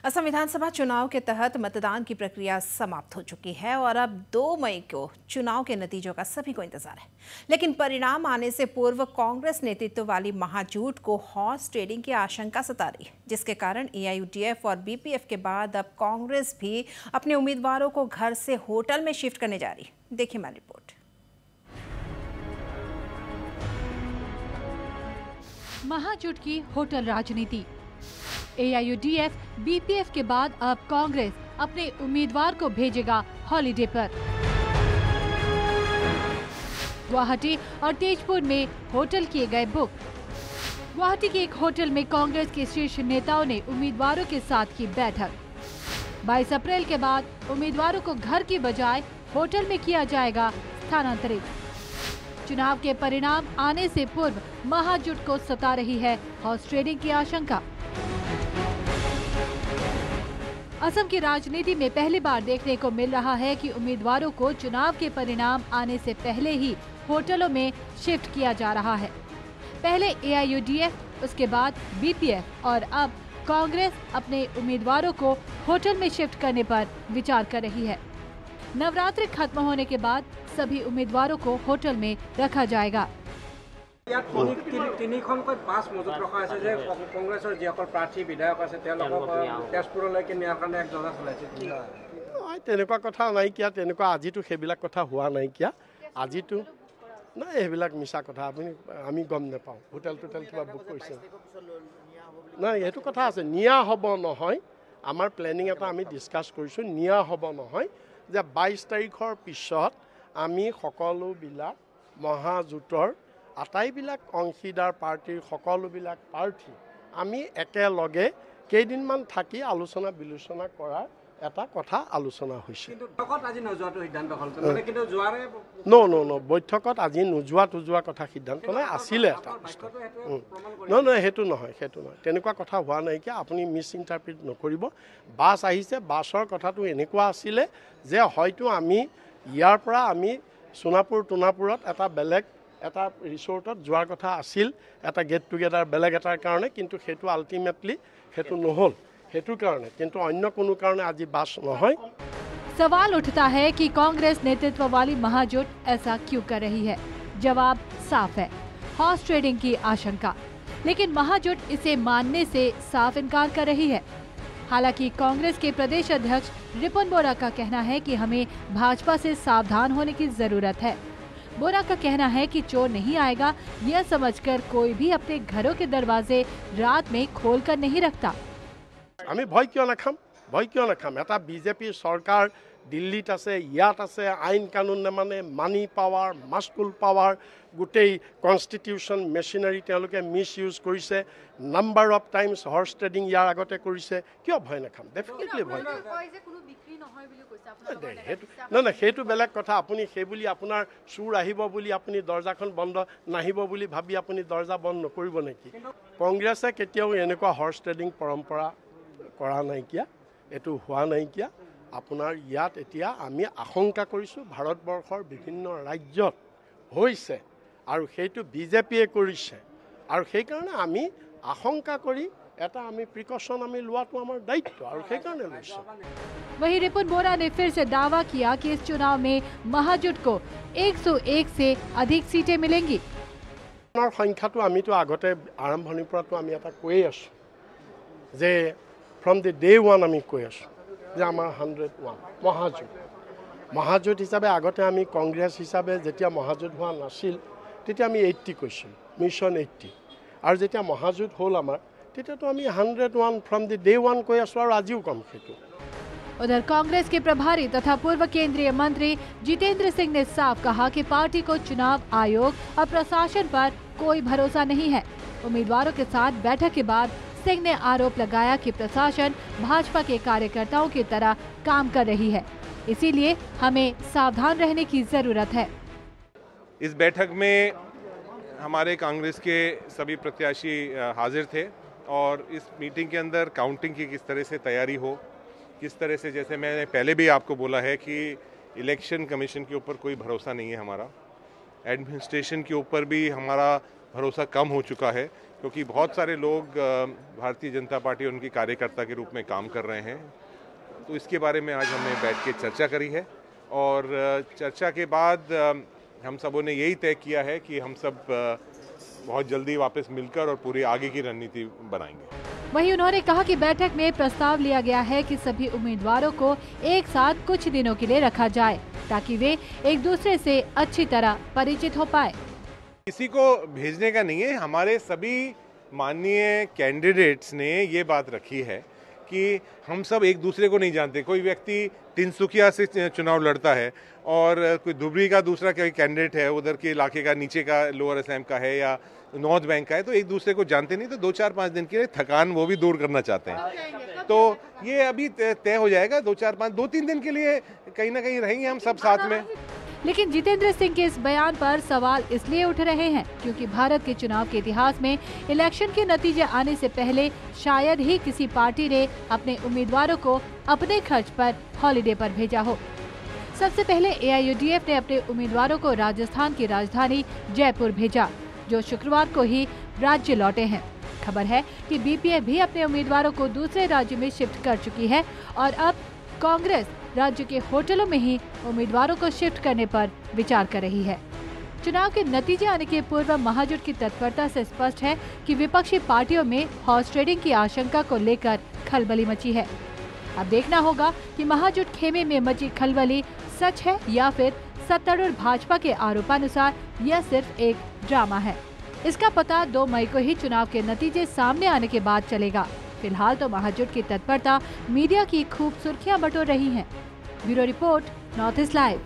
असम विधानसभा चुनाव के तहत मतदान की प्रक्रिया समाप्त हो चुकी है और अब 2 मई को चुनाव के नतीजों का सभी को इंतजार है। लेकिन परिणाम आने से पूर्व कांग्रेस नेतृत्व वाली महाजूट को हॉर्स ट्रेडिंग की आशंका सता रही है, जिसके कारण AIUDF और BPF के बाद अब कांग्रेस भी अपने उम्मीदवारों को घर से होटल में शिफ्ट करने जा रही है। देखिए हमारी रिपोर्ट। महाजूट की होटल राजनीति। AIUDF, BPF के बाद अब कांग्रेस अपने उम्मीदवार को भेजेगा हॉलिडे पर। गुवाहाटी और तेजपुर में होटल किए गए बुक। गुवाहाटी के एक होटल में कांग्रेस के शीर्ष नेताओं ने उम्मीदवारों के साथ की बैठक। 22 अप्रैल के बाद उम्मीदवारों को घर की बजाय होटल में किया जाएगा स्थानांतरित। चुनाव के परिणाम आने से पूर्व महाजूट को सता रही है हॉर्स ट्रेडिंग की आशंका। असम की राजनीति में पहली बार देखने को मिल रहा है कि उम्मीदवारों को चुनाव के परिणाम आने से पहले ही होटलों में शिफ्ट किया जा रहा है। पहले AIUDF, उसके बाद BPF और अब कांग्रेस अपने उम्मीदवारों को होटल में शिफ्ट करने पर विचार कर रही है। नवरात्रि खत्म होने के बाद सभी उम्मीदवारों को होटल में रखा जाएगा। তিনিখনকৈ বাছ মজুত ৰখা আছে যে কংগ্ৰেছৰ যিসকল প্ৰাৰ্থী বিধায়ক আছে তেওঁলোকক তেজপুৰলৈকে নিয়াৰ কাৰণে এক যোজনা চলাইছে। তেনেকুৱা কথা নাইকিয়া, তেনেকুৱা আজিতো সেইবিলাক কথা হোৱা নাইকিয়া। আজিতো নাই, সেইবিলাক মিছা কথা, আমি গম নাপাওঁ। হোটেল কিবা বুক কৰিছে নাই, সেইটো কথা আছে। নিয়া হ'ব নহয়, আমাৰ প্লেনিং এটা আমি ডিছকাছ কৰিছোঁ। নিয়া হ'ব নহয় যে 22 তাৰিখৰ পিছত আমি সকলোবিলাক মহাজোঁটৰ আটাইবিলাক অংশীদাৰ পাৰ্টিৰ সকলোবিলাক প্ৰাৰ্থী আমি একেলগে কেইদিনমান থাকি আলোচনা বিলোচনা কৰাৰ এটা কথা আলোচনা হৈছে। কিন্তু বৈঠকত আজি নোযোৱাটো সিদ্ধান্ত হ'ল, কিন্তু যোৱাৰে ন বৈঠকত আজি নোযোৱা কথা সিদ্ধান্ত নাই, আছিলে এটা। সেইটো নহয় তেনেকুৱা কথা হোৱা নাইকিয়া। আপুনি মিছ ইণ্টাৰপ্ৰিট নকৰিব। বাছ আহিছে, বাছৰ কথাটো এনেকুৱা আছিলে যে হয়তো আমি ইয়াৰ পৰা আমি সোণাপুৰত এটা বেলেগ এটা ৰিসৰ্টত যোৱাৰ কথা আছিল, এটা গেট টুগেডাৰ বেলেগ এটাৰ কাৰণে, কিন্তু সেইটো আল্টিমেটলি সেইটো নহ'ল। সেইটো কাৰণে কিন্তু অন্য কোনো কাৰণে আজি বাছ নহয়। सवाल उठता है कि कांग्रेस नेतृत्व वाली महाजोट ऐसा क्यों कर रही है। जवाब साफ है, हॉर्स ट्रेडिंग की आशंका। लेकिन महाजोट इसे मानने से साफ इनकार कर रही है। हालांकि कांग्रेस के प्रदेश अध्यक्ष रिपुन बोरा का कहना है कि हमें भाजपा से सावधान होने की जरूरत है। बोरा का कहना है कि चोर नहीं आएगा, यह समझकर कोई भी अपने घरों के दरवाजे रात में खोलकर नहीं रखता। আমি ভয় কিয় নাখাম? এটা বিজেপি চৰকাৰ দিল্লীত আছে, ইয়াত আছে, আইন কানুন নেমানে, মানি পাৱাৰ, মাস্কুল পাৱাৰ, গোটেই কনষ্টিটিউশ্যন মেচিনাৰী তেওঁলোকে মিছ ইউজ কৰিছে। Number of times horse trading ইয়াৰ আগতে কৰিছে। কিয় ভয় নাখাম? ডেফিনেটলি ভয় খাম। সেইটো বেলেগ কথা। আপুনি সেই বুলি আপোনাৰ চোৰ আহিব বুলি আপুনি দৰ্জাখন বন্ধ নাহিব বুলি ভাবি আপুনি দৰ্জা বন্ধ নকৰিব নেকি? কংগ্ৰেছে কেতিয়াও এনেকুৱা হৰ্চ ট্ৰেডিং পৰম্পৰা কৰা নাইকিয়া, এইটো হোৱা নাইকিয়া। আপোনাৰ ইয়াত এতিয়া আমি আশংকা কৰিছোঁ ভাৰতবৰ্ষৰ বিভিন্ন ৰাজ্যত হৈছে আৰু সেইটো বিজেপিয়ে কৰিছে, আৰু সেইকাৰণে আমি আশংকা কৰি এটা আমি প্ৰিকশ্যন আমি লোৱাটো আমাৰ দায়িত্ব, আৰু সেইকাৰণে লৈছোঁ। वहीं रिपुन बोरा ने फिर से दावा किया कि इस चुनाव में महाजोट को 101 से अधिक सीटें मिलेंगी। সংখ্যাটো আমিতো আগতে আৰম্ভণিৰ পৰাতো আমি এটা কৈয়ে আছোঁ যে ফ্ৰম দি ডে ওৱান আমি কৈ আছোঁ যে আমাৰ 101 মহাজোট হিচাপে আগতে আমি কংগ্ৰেছ হিচাপে যেতিয়া মহাজোট হোৱা নাছিল তেতিয়া আমি 80 কৈছিলোঁ, মিছন 80, আৰু যেতিয়া মহাজোট হ'ল আমাৰ তেতিয়াতো আমি 101 ফ্ৰম দি ডে ওৱান কৈ আছোঁ, আৰু আজিও কম সেইটো। उधर कांग्रेस के प्रभारी तथा पूर्व केंद्रीय मंत्री जितेंद्र सिंह ने साफ कहा कि पार्टी को चुनाव आयोग और प्रशासन पर कोई भरोसा नहीं है। उम्मीदवारों के साथ बैठक के बाद सिंह ने आरोप लगाया कि प्रशासन भाजपा के कार्यकर्ताओं की तरह काम कर रही है, इसीलिए हमें सावधान रहने की जरूरत है। इस बैठक में हमारे कांग्रेस के सभी प्रत्याशी हाजिर थे और इस मीटिंग के अंदर काउंटिंग की किस तरह से तैयारी हो, किस तरह से, जैसे मैंने पहले भी आपको बोला है कि इलेक्शन कमीशन के ऊपर कोई भरोसा नहीं है हमारा, एडमिनिस्ट्रेशन के ऊपर भी हमारा भरोसा कम हो चुका है, क्योंकि बहुत सारे लोग भारतीय जनता पार्टी और उनकी कार्यकर्ता के रूप में काम कर रहे हैं। तो इसके बारे में आज हमने बैठ के चर्चा करी है और चर्चा के बाद हम सबों ने यही तय किया है कि हम सब बहुत जल्दी वापस मिलकर और पूरी आगे की रणनीति बनाएंगे। वहीं उन्होंने कहा कि बैठक में प्रस्ताव लिया गया है कि सभी उम्मीदवारों को एक साथ कुछ दिनों के लिए रखा जाए ताकि वे एक दूसरे से अच्छी तरह परिचित हो पाए। किसी को भेजने का नहीं है, हमारे सभी माननीय कैंडिडेट्स ने ये बात रखी है कि हम सब एक दूसरे को नहीं जानते। कोई व्यक्ति तिनसुकिया से चुनाव लड़ता है और कोई धुबरी का दूसरा कोई कैंडिडेट है, उधर के इलाके का, नीचे का लोअर असम का है या नॉर्थ बैंक का है, तो एक दूसरे को जानते नहीं। तो 2-4-5 दिन के लिए थकान वो भी दूर करना चाहते हैं। तो ये अभी तय हो जाएगा। 2-3 दिन के लिए कहीं ना कहीं रहेंगे हम सब साथ में। लेकिन जितेंद्र सिंह के इस बयान पर सवाल इसलिए उठ रहे हैं क्योंकि भारत के चुनाव के इतिहास में इलेक्शन के नतीजे आने से पहले शायद ही किसी पार्टी ने अपने उम्मीदवारों को अपने खर्च पर हॉलिडे पर भेजा हो। सबसे पहले AIUDF ने अपने उम्मीदवारों को राजस्थान की राजधानी जयपुर भेजा, जो शुक्रवार को ही राज्य लौटे हैं। खबर है कि BPF भी अपने उम्मीदवारों को दूसरे राज्य में शिफ्ट कर चुकी है और अब कांग्रेस राज्य के होटलों में ही उम्मीदवारों को शिफ्ट करने पर विचार कर रही है। चुनाव के नतीजे आने के पूर्व महाजुट की तत्परता से स्पष्ट है कि विपक्षी पार्टियों में हॉर्स ट्रेडिंग की आशंका को लेकर खलबली मची है। अब देखना होगा कि महाजुट खेमे में मची खलबली सच है या फिर सत्तारूढ़ भाजपा के आरोपानुसार यह सिर्फ एक ड्रामा है। इसका पता 2 मई को ही चुनाव के नतीजे सामने आने के बाद चलेगा। फिलहाल तो महाजुट की तत्परता मीडिया की खूब सुर्खियां बटोर रही है। Bureau report, north east live.